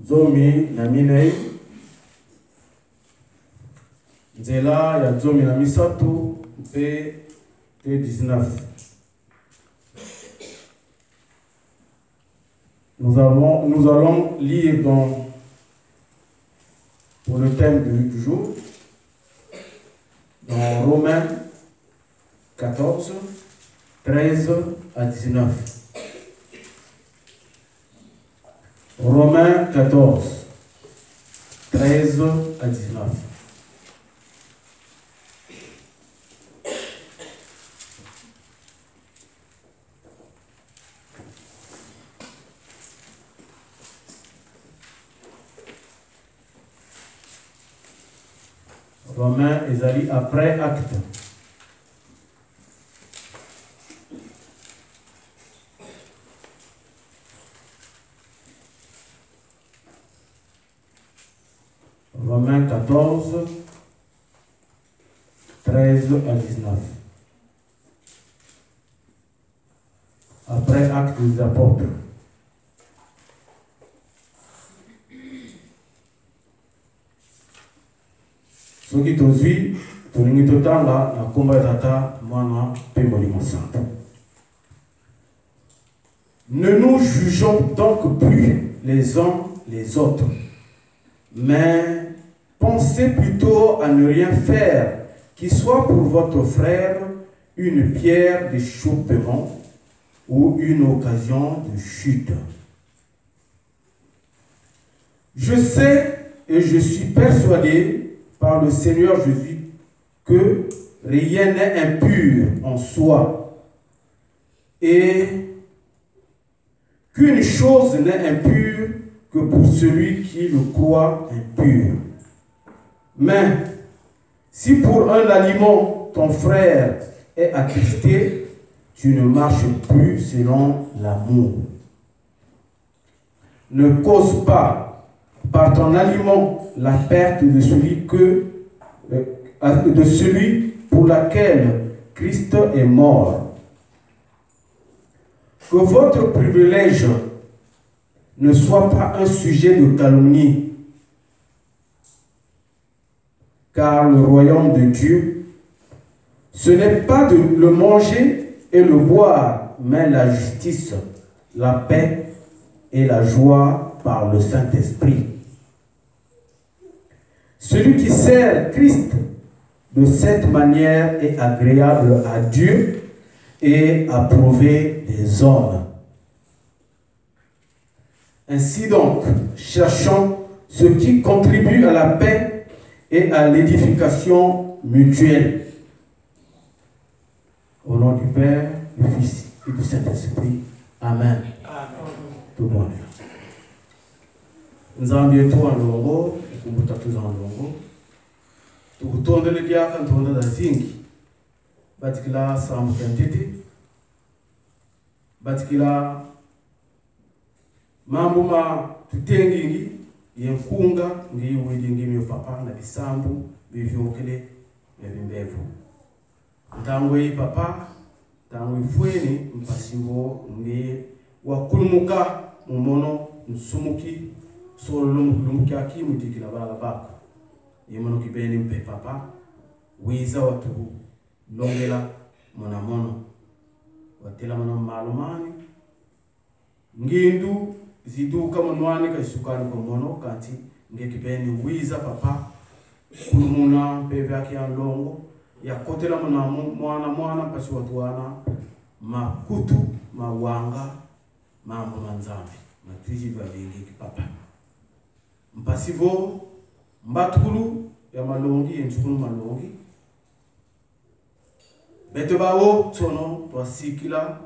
zomi na minei nzela ya zomi na misatu mpe T19. Nous allons lire pour le thème du jour dans Romains 14, 13 à 19. Romains 14, 13 à 19. Romains ezali après acte. Romains 14, 13 à 19. Après acte des apôtres. Soki tozwi tolingi totanga na komba tata mwana pe molimo santo. Ne nous jugeons donc plus les uns les autres, mais pensez plutôt à ne rien faire qui soit pour votre frère une pierre d'achoppement ou une occasion de chute. Je sais et je suis persuadé par le Seigneur Jésus que rien n'est impur en soi et qu'une chose n'est impure que pour celui qui le croit impur. Mais si pour un aliment ton frère est attristé, tu ne marches plus selon l'amour. Ne cause pas par ton aliment la perte de celui pour laquelle Christ est mort. Que votre privilège ne soit pas un sujet de calomnie, car le royaume de Dieu, ce n'est pas de le manger et le boire, mais la justice, la paix et la joie par le Saint-Esprit. Celui qui sert Christ de cette manière est agréable à Dieu et approuvé des hommes. Ainsi donc, cherchons ce qui contribue à la paix et à l'édification mutuelle. Au nom du Père, du Fils et du Saint-Esprit. Amen. Tout le monde. Nous avons bientôt un longo, nous avons tous un longo. Nous avons le diacre, nous avons zingi. Batikila sambu kentiti. Batikila mambo ma tutengi yenkunga ngi wedingi mi papa na bisambu bivyokele ebimbevu. Tangwe papa, tangwe fweni mpasimbo ngi wakulumuka mumono nsumuki solo lumumuki aki mutikila bala bako. Yemono kibeni mpe papa wiza watu longela mona mono watela mona malumani ngindu ziduka monwani kaisukani kwa mono kanti ngekibeni wiza papa kulumuna mpe vyake ya longo ya kotela mwana pasi watu wana makutu mawanga mambo manzambi matuji vya vingi papa mpasivo mbatukulu ya malongi yenchukulu malongi bete bawo tsono twasikila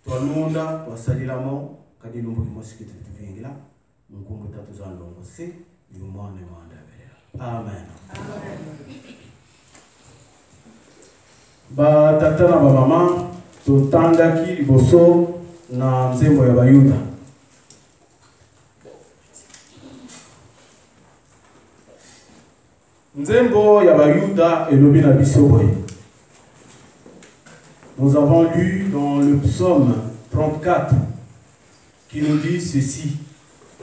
twalunda twasalilamo kadilumbu kimosikite tuvingila nkumbu tatu za ndongo si yumone mwanda belela. Amen. Ba tata na ba mama totandaki liboso na nzembo ya bayuda. Nzembo ya bayuda elobi na biso boye. Nous avons lu dans le psaume 34 qui nous dit ceci.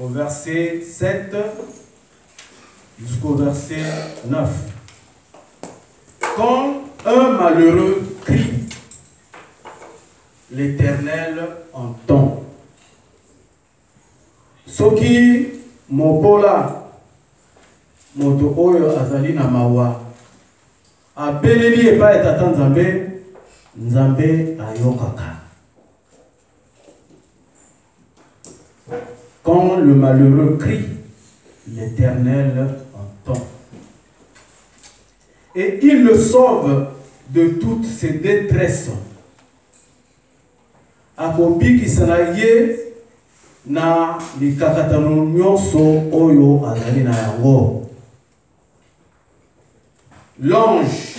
au verset 7 jusqu'au verset 9. Quand un malheureux crie, l'Éternel entend. Soki mopola moto oyo azali na mawa abeleli epai tata Nzambe, Nzambe ayokaka. Quand le malheureux crie, l'Éternel entend. Et il le sauve de toutes ses détresses. Akobi kisanaye na likakatano nyonso oyo azali na yango. L'ange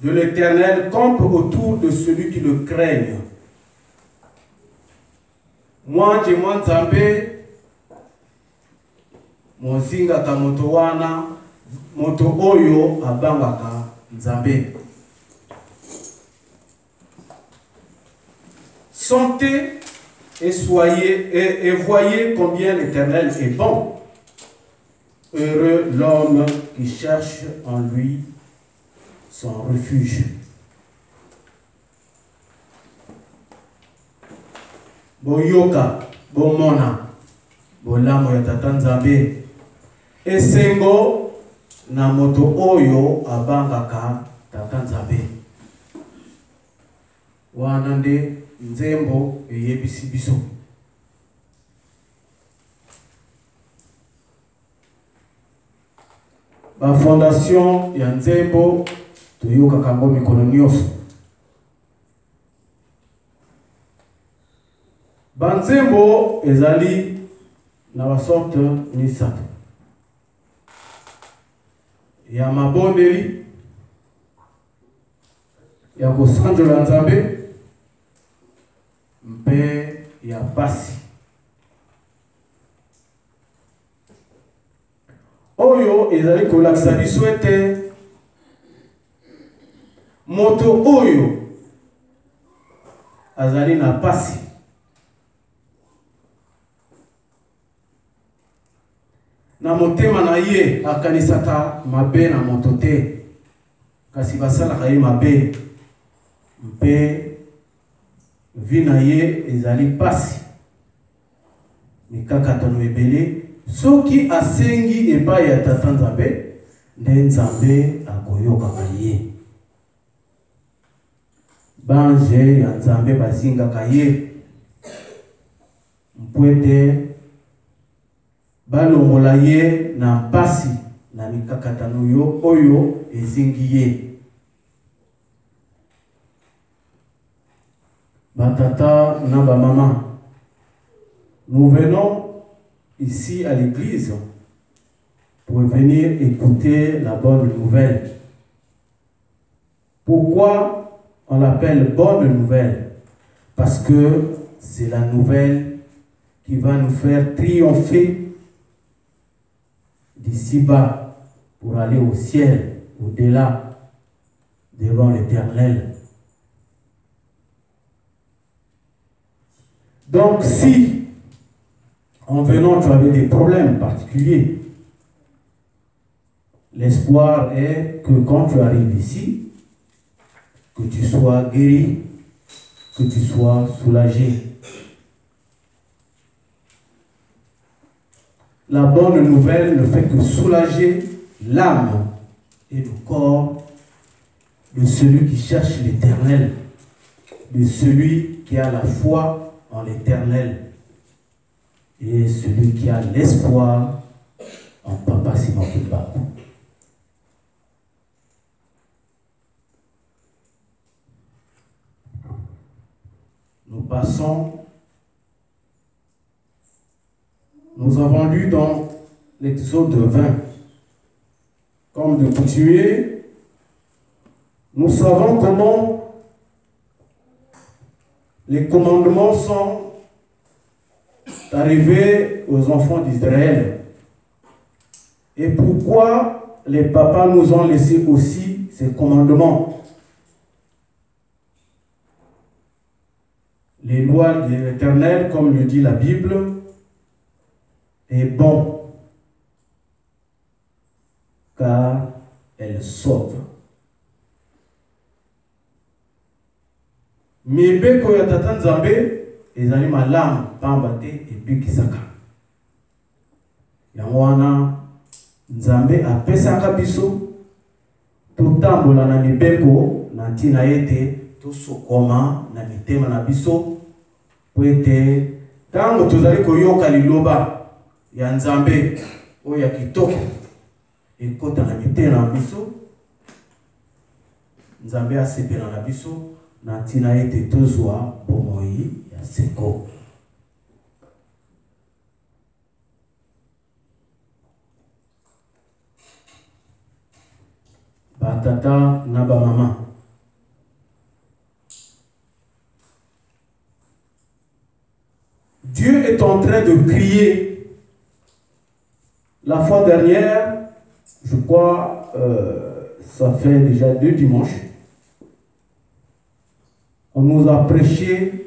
de l'Éternel campe autour de celui qui le craigne. Moi, je m'en Nzambe, mozinga ka moto wana, moto oyo abangaka Nzambe. Sentez et voyez combien l'Éternel est bon. Heureux l'homme qui cherche en lui son refuge. Boyoka, bomona, bolamo ya tata Nzambe. Esengo na moto oyo abangaka tata Nzambe. Wana nde nzembo eyebisi biso. Ba fondation ya nzembo toyoka kango mikono nyonso. Banzembo ezali na basorte misato. Ya mabondeli, ya kosanjola Nzambe, mpe ya pasi. Oyo ezali kolakisa biso ete moto oyo azali na pasi na motema na ye akanisaka mabe na moto te, kasi basalaka ye mabe, mpe vi na ye ezali pasi mikakatano ebele. Soki asengi epai ya tata Nzambe, nde Nzambe akoyokaka ye. Bange ya Nzambe bazingaka ye mpwete balongola ye na mpasi na mikakatano yo oyo ezingi ye. Batata na ba mama, nous venons ici à l'église pour venir écouter la bonne nouvelle. Pourquoi on l'appelle bonne nouvelle? Parce que c'est la nouvelle qui va nous faire triompher d'ici-bas pour aller au ciel, au-delà, devant l'Éternel. Donc si en venant, tu avais des problèmes particuliers, l'espoir est que quand tu arrives ici, que tu sois guéri, que tu sois soulagé. La bonne nouvelle ne fait que soulager l'âme et le corps de celui qui cherche l'Éternel, de celui qui a la foi en l'Éternel. Et celui qui a l'espoir en Papa Simon Kibaku. Nous passons, nous avons lu dans l'Exode 20, comme de coutumier, nous savons comment les commandements sont arrivés aux enfants d'Israël. Et pourquoi les papas nous ont laissé aussi ces commandements. Les lois de l'Éternel, comme le dit la Bible, est bon, car elle sauve. Mibeko ya tata Nzambe ezali malamu pamba te ebikisaka. Yango wana Nzambe apesaka biso totambola na mibeko na ntina ete tosokoma na mitema na biso po ete tango tozali koyoka liloba ya Nzambe oyo ya kitoko ekota na mitema na biso, Nzambe asepela na biso na ntina ete tozwa bomoi ya seko. Batata na ba mama, Dieu est en train de crier. La fois dernière, je crois, ça fait déjà 2 dimanches, on nous a prêché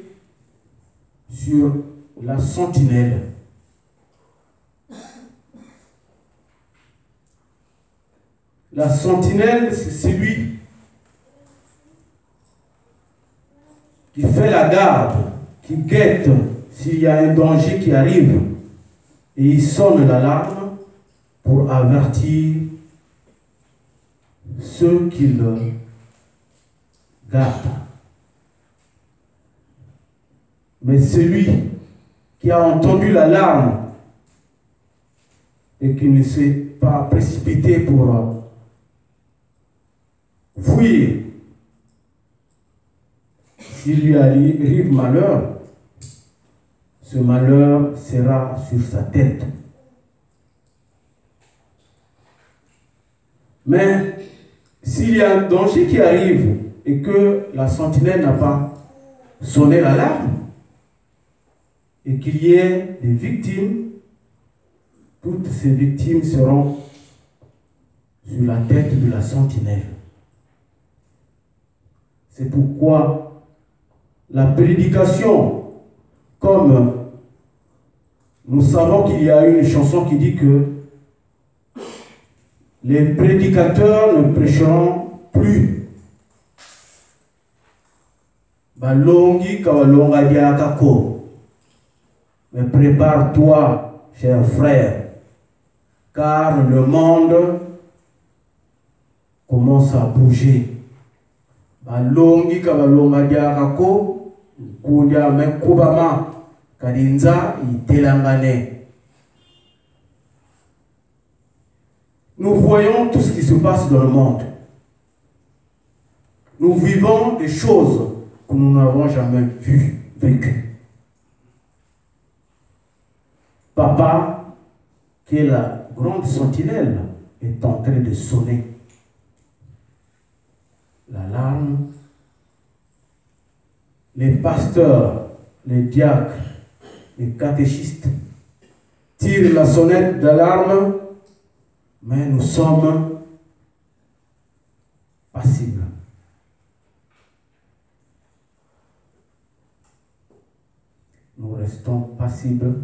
sur la sentinelle. La sentinelle, c'est celui qui fait la garde, qui guette s'il y a un danger qui arrive, et il sonne l'alarme pour avertir ceux qui le gardent. Mais celui qui a entendu l'alarme et qui ne s'est pas précipité pour fuir, s'il lui arrive malheur, ce malheur sera sur sa tête. Mais s'il y a un danger qui arrive et que la sentinelle n'a pas sonné l'alarme et qu'il y ait des victimes, toutes ces victimes seront sur la tête de la sentinelle. C'est pourquoi la prédication, comme nous savons qu'il y a une chanson qui dit que les prédicateurs ne prêcheront plus. Balongi kawalonga diakako. Mais prépare-toi, cher frère, car le monde commence à bouger. Balongi kawalonga diakako, kudia mekubama kadinza itelangane. Nous voyons tout ce qui se passe dans le monde. Nous vivons des choses que nous n'avons jamais vécues. Papa, qui est la grande sentinelle, est en train de sonner l'alarme. Les pasteurs, les diacres, les catéchistes tirent la sonnette d'alarme, mais nous sommes passibles. Nous restons passibles.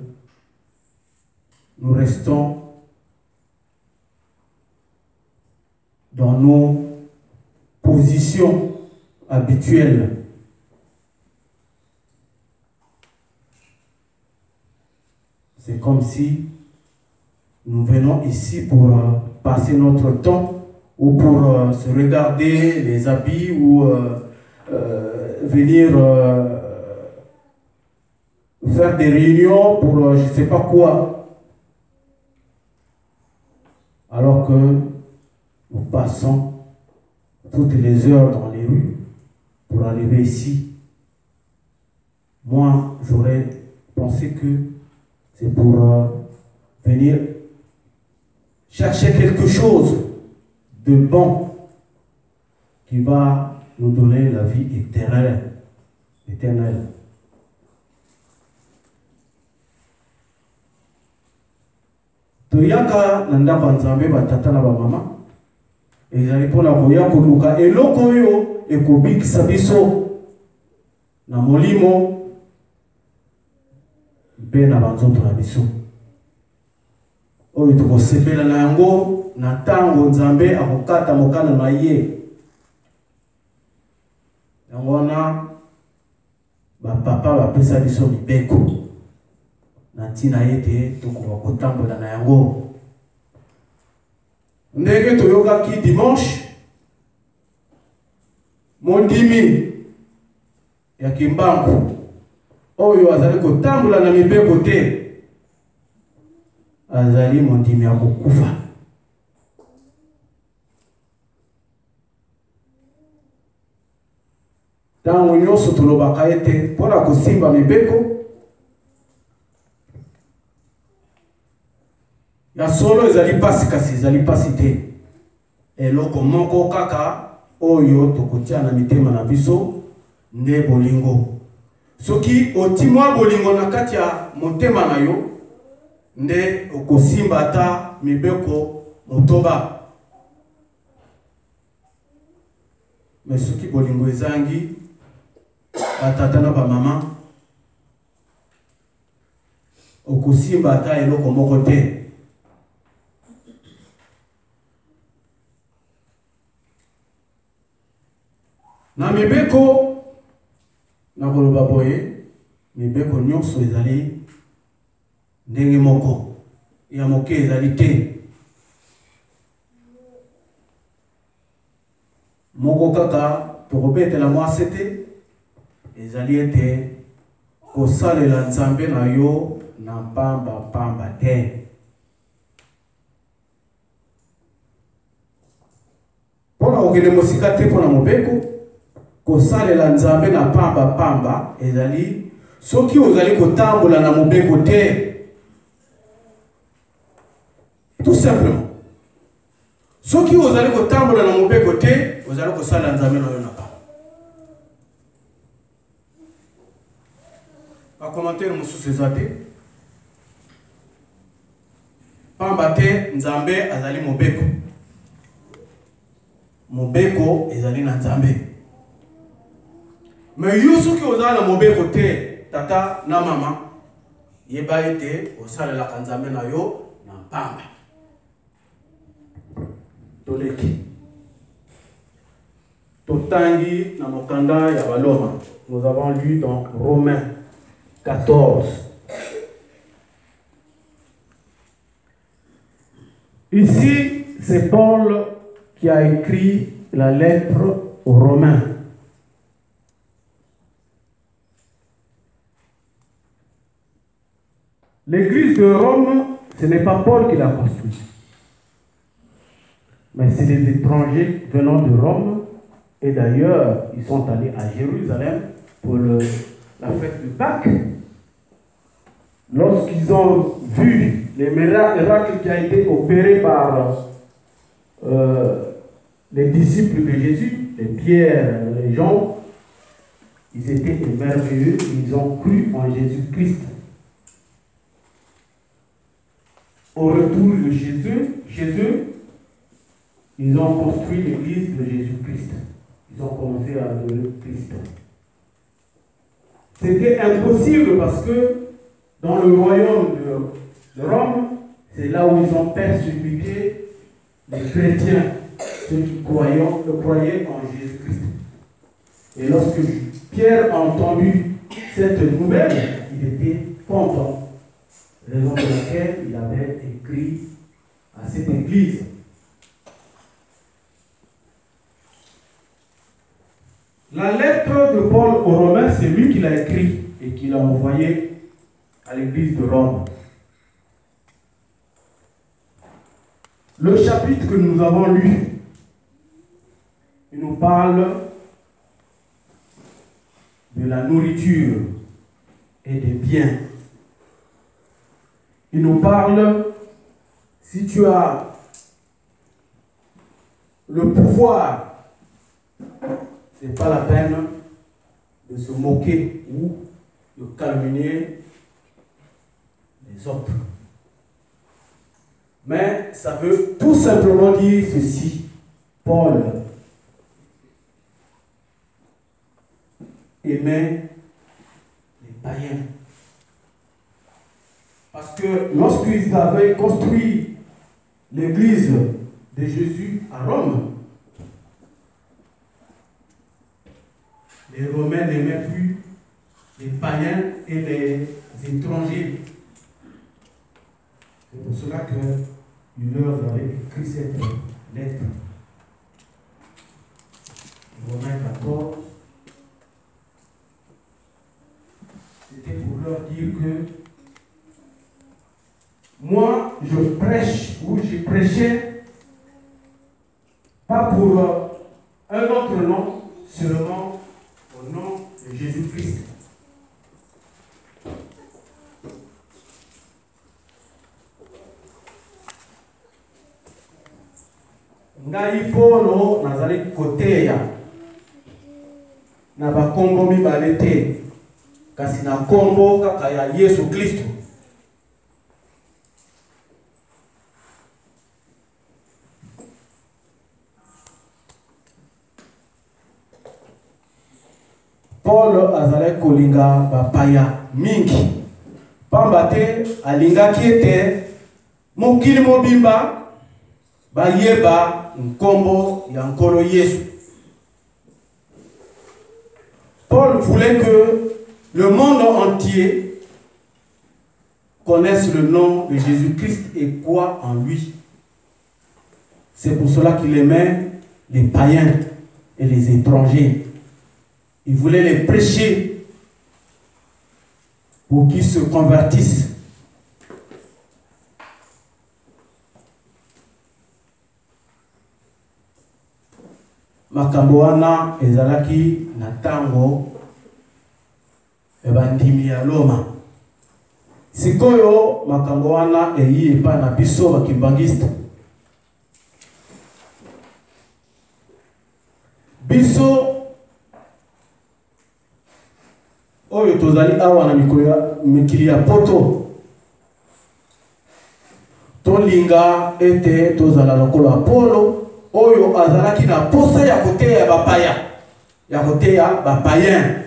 Nous restons dans nos positions habituelles. C'est comme si nous venons ici pour passer notre temps ou pour se regarder les habits ou venir faire des réunions pour je ne sais pas quoi. Alors que nous passons toutes les heures dans les rues pour arriver ici. Moi, j'aurais pensé que c'est pour venir chercher quelque chose de bon qui va nous donner la vie éternelle. Toyaka nanda banzambe batata na ba mama ezali pona koya koluka eloko oyo ekobikisa biso na molimo mpe na banzoto na biso. oyo tokosepela na yango na ntango Nzambe akokata mokano na ye. Yango wana bapapa bapesa biso mibeko na ntina ete tokoka kotambola na yango. Ndenge toyokaki dimanche mondimi ya Kimbangu oyo azali kotambola na mibeko te, azali mondimi ya kokufa. Tango nyonso tolobaka ete mpona kosimba mibeko ya solo ezali pasi, kasi ezali pasi te. Eloko moko kaka oyo tokotia na mitema na biso nde bolingo. Soki otimwa bolingo na kati ya motema na yo, nde okosimba ata mibeko motoba. Mais soki bolingo ezangi, batata na ba mama, okosimba ata eloko moko te. Na mibeko na koloba boye, mibeko nyonso ezali ndenge moko, ya moke ezali te. Moko kaka tokobetela mwasi te, ezali ete kosalela Nzambe na yo na pamba te. Pona okende mosika te pona mobeko, kosalela Nzambe na pamba ezali soki ozali kotambola na mobeko te. Tout simplement. Soki ozali kotambola na mobeko te, ozali kosalela Nzambe na yo na pamba. Ba commentaire mosusu eza te. Pamba te Nzambe azali mobeko. Mobeko ezali na Nzambe. Mais yo soki ozala na mobeko te, tata na mama, yeba ete osalela Nzambe na yo na pamba. Toleki totangi na mokanda ya baloma. Nous avons lu dans Romains 14. Ici, c'est Paul qui a écrit la lettre aux Romains. L'église de Rome, ce n'est pas Paul qui l'a construite, mais c'est les étrangers venant de Rome. Et d'ailleurs, ils sont allés à Jérusalem pour la fête de Pâques. Lorsqu'ils ont vu les miracles qui ont été opérés par les disciples de Jésus, les Pierre, les Jean, ils étaient émerveillés, ils ont cru en Jésus-Christ. Au retour de chez eux, ils ont construit l'église de Jésus-Christ. Ils ont commencé à adorer Christ. C'était impossible parce que dans le royaume de Rome, c'est là où ils ont persécuté les chrétiens, ceux qui croyaient en Jésus-Christ. Et lorsque Pierre a entendu cette nouvelle, il était content. Raison pour laquelle il avait écrit à cette église. La lettre de Paul aux Romains, c'est lui qui l'a écrit et qui l'a envoyé à l'église de Rome. Le chapitre que nous avons lu, il nous parle de la nourriture et des biens. Il nous parle, si tu as le pouvoir, ce n'est pas la peine de se moquer ou de calomnier les autres. Mais ça veut tout simplement dire ceci. Paul aimait les païens. Parce que lorsqu'ils avaient construit l'église de Jésus à Rome, les Romains n'aimaient plus les païens et les étrangers. C'est pour cela qu'il leur avait écrit cette lettre. Romains 14. C'était pour leur dire que moi, je prêche, ou j'ai prêché, pas pour un autre nom, seulement au nom de Jésus-Christ. Ngai polo nazali koteya na bakombo mibale te kasi na kombo kaka ya Yesu Kristo. Paul azalaki kolinga bapaya mingi pamba te alingaki ete mokili mobimba bayeba nkombo ya nkolo Yesu. Paul voulait que le monde entier connaisse le nom de Jésus-Christ et croit en lui. C'est pour cela qu'il aimait les païens et les étrangers. Il voulait les prêcher pour qu'ils se convertissent. Makambo wana ezalaki na tango ebandimi ya Loma. Sikoyo makambo wana eyi epa na biso bakimbangiste. Biso oyo tozali awa na mikili ya poto. Tolinga ete tozala lokola Apolo oyo azalaki na posa ya koteya bapaya, ya koteya bapayen.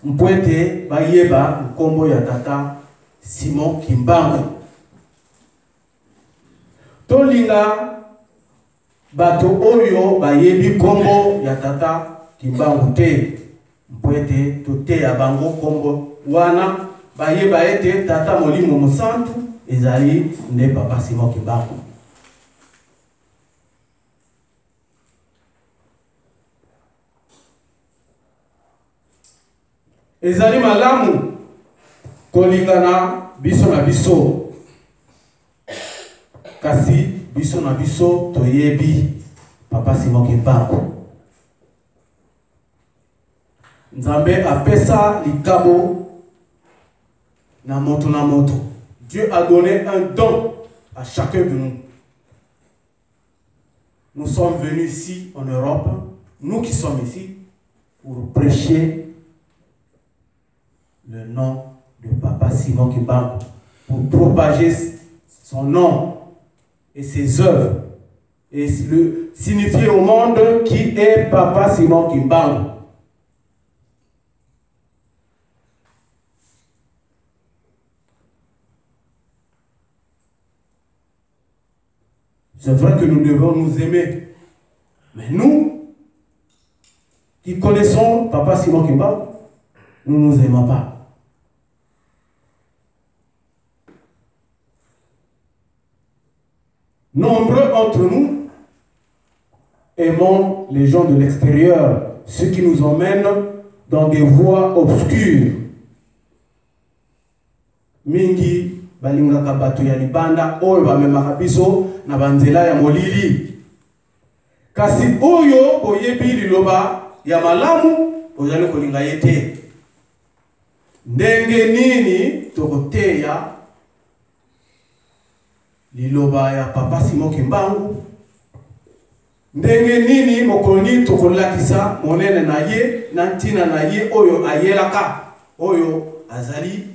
Mpwete bayeba nkombo ya tata Simon Kimbangu. Tolinga bato oyo bayebi kombo ya tata Kimbangu te. Mpwete toteya bango kombo wana bayeba ete tata Molimo Mosantu ezali nde papa Simon Kimbangu. Ezali malamu kolingana biso na biso. Kasi biso na biso toyebi papa Simon Kimbangu. Nzambe apesa likabo na moto na moto. Dieu a donné un don à chacun de nous. Nous sommes venus ici en Europe, nous qui sommes ici, pour prêcher le nom de papa Simon Kimbangu, pour propager son nom et ses œuvres et le signifier au monde qui est papa Simon Kimbangu. C'est vrai que nous devons nous aimer, mais nous qui connaissons papa Simon Kimbangu, nous ne nous aimons pas. Nombreux entre nous aimons les gens de l'extérieur, ceux qui nous emmènent dans des voies obscures. Mingi balingaka bato ya libanda oyo bamemaka biso na banzela ya molili. Kasi oyo boyebi liloba ya malamu ozali kolinga yete. Ndenge nini tokoteya liloba ya papa Simon Kimbangu? Ndenge nini mokoni tokolakisa monene na ye na ntina na ye oyo ayelaka oyo azali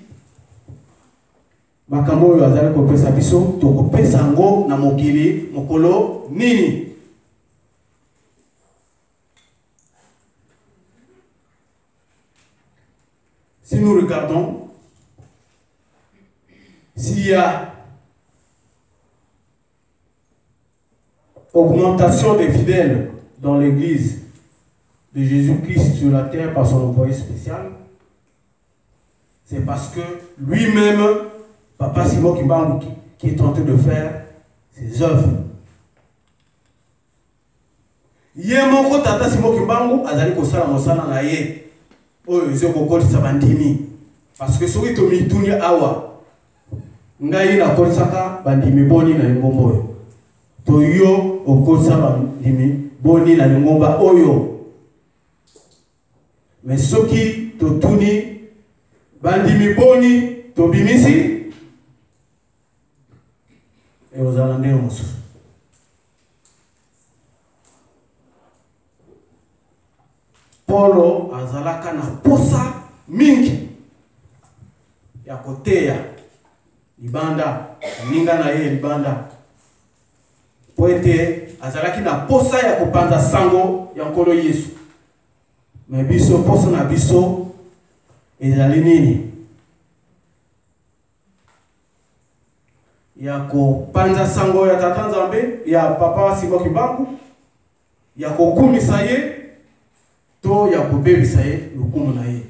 makambo oyo azali kopesa biso tokopesa ngo na mokili mokolo nini? Si nous regardons s'il y a augmentation des fidèles dans l'église de Jésus-Christ sur la terre par son envoyé spécial, c'est parce que lui-même, Papa Simon Kimbangu, qui est en train de faire ses œuvres. Yemoko Tata Simon Kimbangu azali kosala mosala na ye oyo ezokokolisa bandimi parce que soki tomituni awa ngai nakolisaka bandimi boni na lingomba oyo to yo okolisa bandimi boni na lingomba oyo mais soki totuni bandimi boni tobimisi e ozala ndenge mosusu. Paulo azalaka na posa mingi ya koteya libanda ninga na ye libanda po ete azalaki na posa ya kopanza sango ya nkolo Yesu. Me biso posa na biso ezali nini? Ya kopanza sango ya Tata Nzambe ya Papa Simon Kimbangu, ya kokumisa ye to ya kobebisa ye lukumu na ye.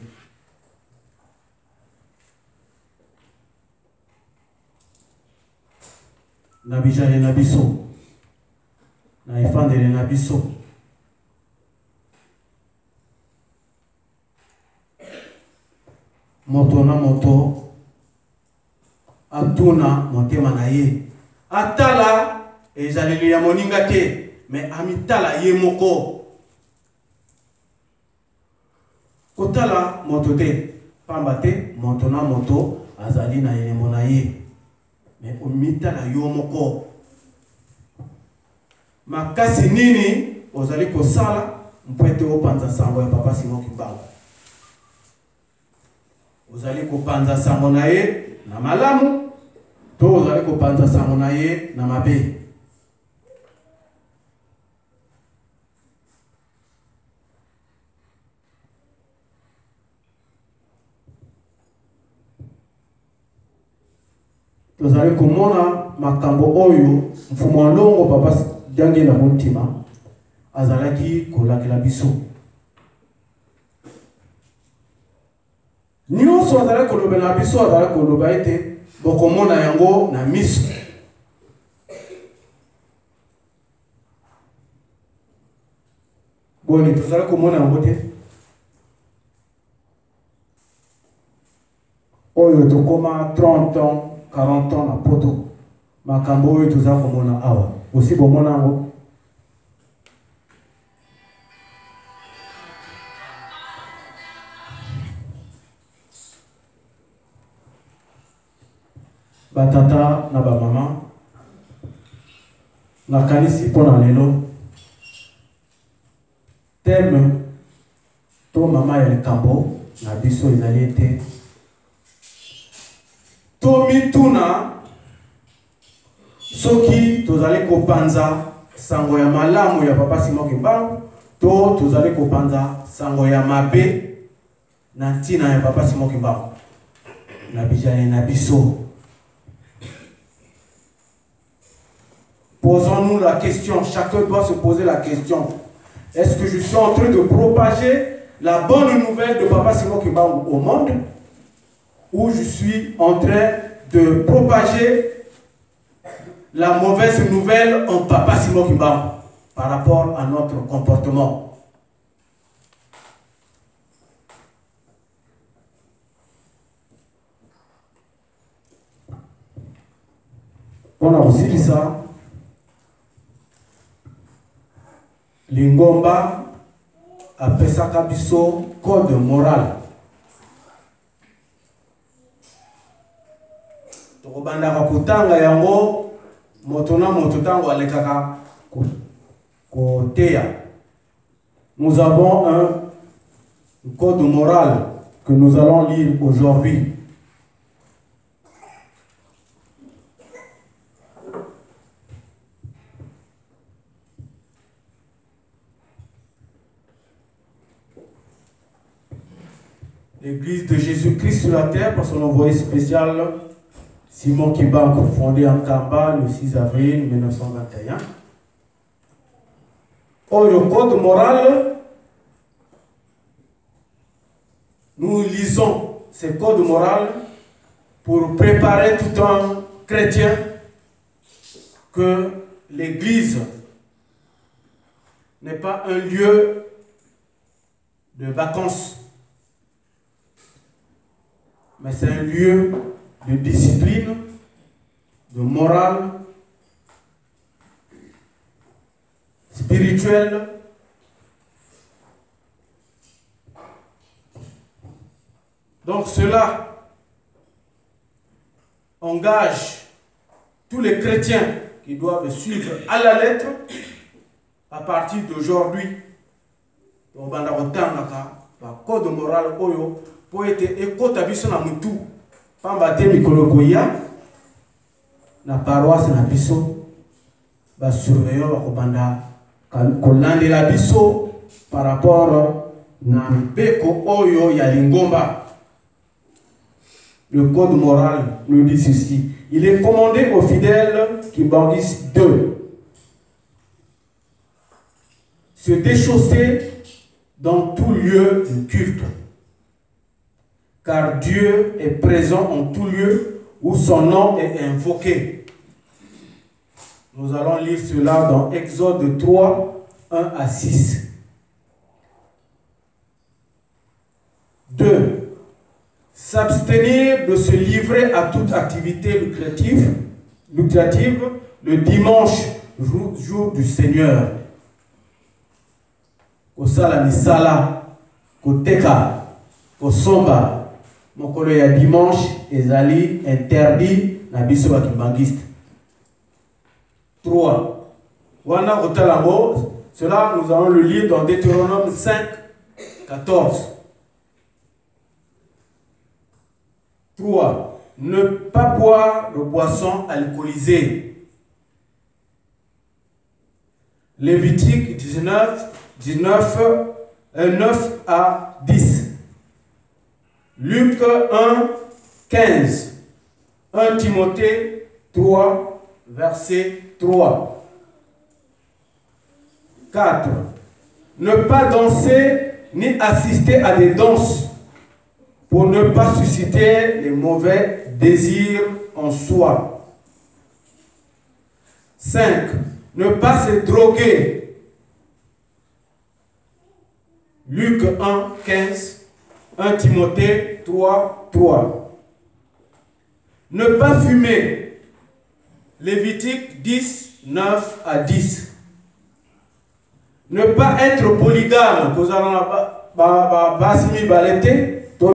Na bijale na biso na efandele na biso moto na moto atuna motema na ye atala ezaleli ya moninga te me amitala ye moko. Kotala moto te pamba te moto na moto azali na elembo na ye me omitala yo moko. Makasi nini ozali kosala mpwete opanza sango ya Papa Simon Kimbangu? Ozali kopanza sango na ye na malamu to ozali kopanza sango na ye na mabe? Tozali komona makambo oyo mfumo ndongo Papa jange na mutima azalaki kolakela biso. Nyonso azalaki kolobela biso azalaki koloba ete bokomona yango na miso. Boni tozalaki komona yango te? Oyo tokoma 30 ans 40 ans na poto makambo oyo tozalaki komona awa aussi bomona yango. Batata na ba mama nakanisi pona lelo thème to mama ya likambo na biso ezali ete tomituna soki tozali kopanza sango ya malamu ya Papa Simon Kimbangu to tozali kopanza sango ya mabe na ntina ya Papa Simon Kimbangu na bijane na biso. Posons-nous la question, chacun doit se poser la question. Est-ce que je suis en train de propager la bonne nouvelle de Papa Simon Kimbangu au monde, ou je suis en train de propager la mauvaise nouvelle en Papa Simon Kimbangu par rapport à notre comportement? On a aussi dit ça. Lingomba apesaka biso code moral. Tokobanda kutanga yango moto na moto tango alekaka koteya. Nous avons un code moral que nous allons lire aujourd'hui. L'Église de Jésus-Christ sur la terre, par son envoyé spécial, Simon Kimbangu, fondé en Kamba le 6 avril 1921. Le code moral, nous lisons ces codes moraux pour préparer tout un chrétien que l'Église n'est pas un lieu de vacances, mais c'est un lieu de discipline, de morale, spirituelle, donc cela engage tous les chrétiens qui doivent suivre à la lettre à partir d'aujourd'hui. Au code moral oyo pour être écouté biso na mutu pamba te mikolo koya na paroisse na biso ba surveillant ba kobanda kolandela biso par rapport na mbeko oyo ya lingomba. Le code moral nous dit ceci: il est commandé aux fidèles qui bandissent de se déchausser dans tout lieu de culte, car Dieu est présent en tout lieu où son nom est invoqué. Nous allons lire cela dans Exode 3, 1 à 6. 2. S'abstenir de se livrer à toute activité lucrative le dimanche, jour du Seigneur. Kosala misala, koteka, kosomba, mokolo ya dimanche ezali interdit na biso ba kimbangiste. 3. Wana kotalango, cela nous allons le lire dans Deutéronome 5, 14. 3. Ne pas boire de boissons alcoolisées. Lévitique 9 à 10. Luc 1, 15. 1 Timothée 3, verset 3. 4. Ne pas danser ni assister à des danses pour ne pas susciter les mauvais désirs en soi. 5. Ne pas se droguer. Luc 1, 15, 1 Timothée 3, 3. Ne pas fumer. Lévitique 10, 9 à 10. Ne pas être polygame.